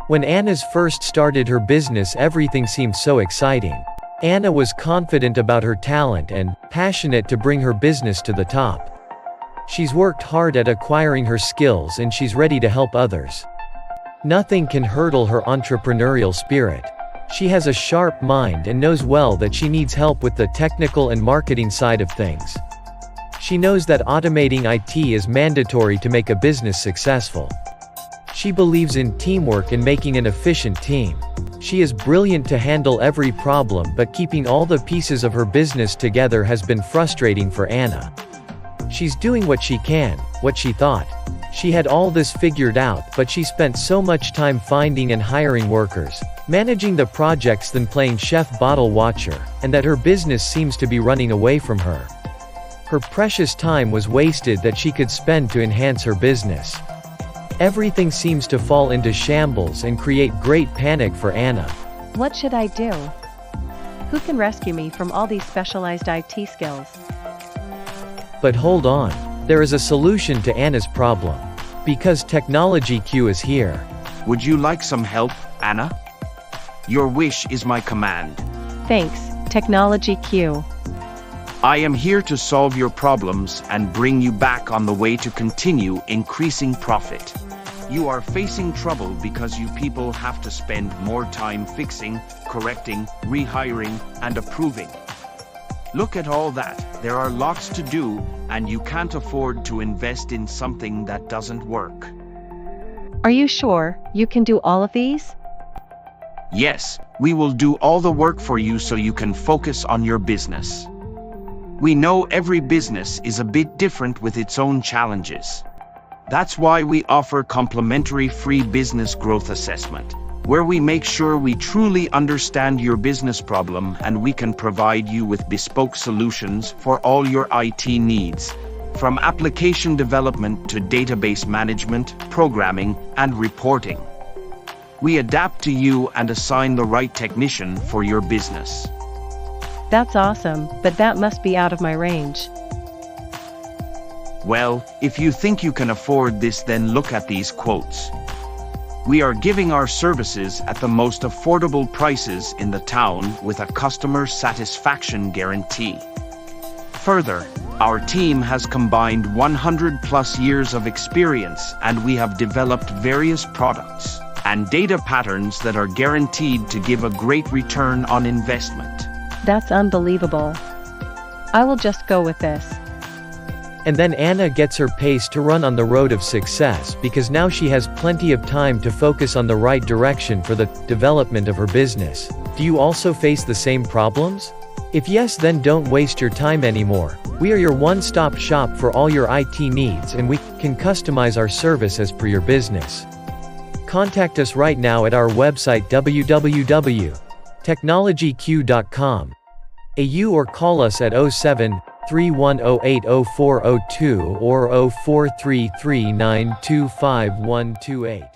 When Anna's first started her business, everything seemed so exciting. Anna was confident about her talent and passionate to bring her business to the top. She's worked hard at acquiring her skills and she's ready to help others. Nothing can hurdle her entrepreneurial spirit. She has a sharp mind and knows well that she needs help with the technical and marketing side of things. She knows that automating IT is mandatory to make a business successful. She believes in teamwork and making an efficient team. She is brilliant to handle every problem, but keeping all the pieces of her business together has been frustrating for Anna. She's doing what she can, what she thought. She had all this figured out, but she spent so much time finding and hiring workers, managing the projects than playing chef bottle watcher, and that her business seems to be running away from her. Her precious time was wasted that she could spend to enhance her business. Everything seems to fall into shambles and create great panic for Anna. What should I do? Who can rescue me from all these specialized IT skills? But hold on. There is a solution to Anna's problem. Because Technology Q is here. Would you like some help, Anna? Your wish is my command. Thanks, Technology Q. I am here to solve your problems and bring you back on the way to continue increasing profit. You are facing trouble because you people have to spend more time fixing, correcting, rehiring, and approving. Look at all that. There are lots to do, and you can't afford to invest in something that doesn't work. Are you sure you can do all of these? Yes, we will do all the work for you so you can focus on your business. We know every business is a bit different with its own challenges. That's why we offer complimentary free business growth assessment, where we make sure we truly understand your business problem and we can provide you with bespoke solutions for all your IT needs, from application development to database management, programming, and reporting. We adapt to you and assign the right technician for your business. That's awesome, but that must be out of my range. Well, if you think you can afford this, then look at these quotes. We are giving our services at the most affordable prices in the town with a customer satisfaction guarantee. Further, our team has combined 100+ years of experience, and we have developed various products and data patterns that are guaranteed to give a great return on investment. That's unbelievable. I will just go with this. And then Anna gets her pace to run on the road of success because now she has plenty of time to focus on the right direction for the development of her business. Do you also face the same problems? If yes, then don't waste your time anymore. We are your one-stop shop for all your IT needs, and we can customize our service as per your business. Contact us right now at our website www.technologyq.com. Or call us at 07-3108-0402 or 0433925128.